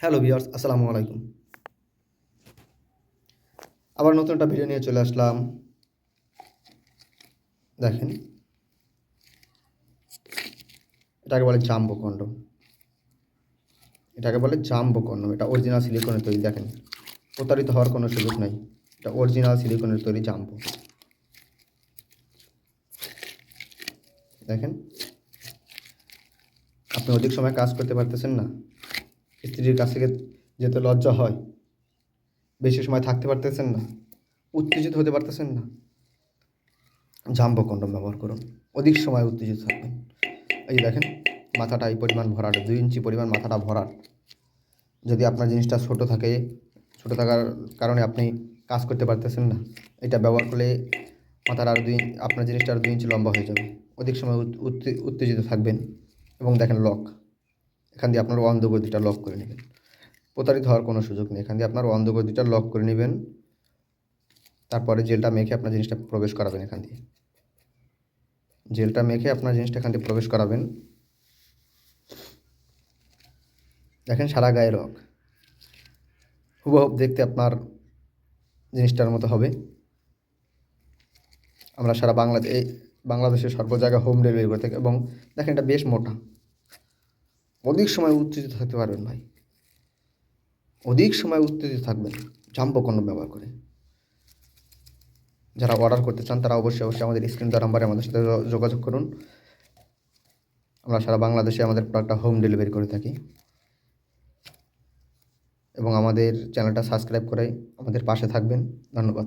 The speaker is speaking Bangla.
হ্যালো ভিউয়ার্স, আসসালামু আলাইকুম। আবার নতুন একটা ভিডিও নিয়ে চলে আসলাম। দেখেন, এটাকে বলে জাম্বো কন্ডম। এটা অরিজিনাল সিলিকনের তৈরি। দেখেন, প্রতারিত হওয়ার কোনো সুযোগ নাই। এটা অরিজিনাল সিলিকনের তৈরি জাম্বো। দেখেন, আপনি অধিক সময় কাজ করতে পারতেছেন না, স্ত্রীর কাছ থেকে যেতে লজ্জা হয়, বেশি সময় থাকতে পারতেছেন না, উত্তেজিত হতে পারতেছেন না, জাম্বো কন্ডম ব্যবহার করুন। অধিক সময় উত্তেজিত থাকবেন। এই যে দেখেন, মাথাটা এই পরিমাণ ভরাট, 2 ইঞ্চি পরিমাণ মাথাটা ভরাট। যদি আপনার জিনিসটা ছোট থাকার কারণে আপনি কাজ করতে পারতেছেন না, এটা ব্যবহার করলে মাথার আর আপনার জিনিসটা আর 2 ইঞ্চি লম্বা হয়ে যাবে। অধিক সময় উত্তেজিত থাকবেন। এবং দেখেন লক, এখান দিয়ে আপনার অন্ধগতিটা লক করে নেবেন। প্রতারিত হওয়ার কোনো সুযোগ নেই। এখান দিয়ে আপনার অন্ধগতিটা লক করে নেবেন। তারপরে জেলটা মেখে আপনার জিনিসটা প্রবেশ করাবেন। এখান দিয়ে এখান দিয়ে প্রবেশ করাবেন। দেখেন, সারা গায়ে রক, হুবহু দেখতে আপনার জিনিসটার মতো হবে। আমরা সারা বাংলাদেশের সর্ব জায়গায় হোম ডেলিভারি করে থাকি। এবং দেখেন, এটা বেশ মোটা। অধিক সময় উত্তেজিত থাকতে পারবেন ভাই, অধিক সময় উত্তেজিত থাকবেন জাম্বো কন্ডম ব্যবহার করে। যারা অর্ডার করতে চান তারা অবশ্যই আমাদের স্ক্রিন দেওয়া নাম্বারে আমাদের সাথে যোগাযোগ করুন। আমরা সারা বাংলাদেশে আমাদের প্রোডাক্টটা হোম ডেলিভারি করে থাকি। এবং আমাদের চ্যানেলটা সাবস্ক্রাইব করে আমাদের পাশে থাকবেন। ধন্যবাদ।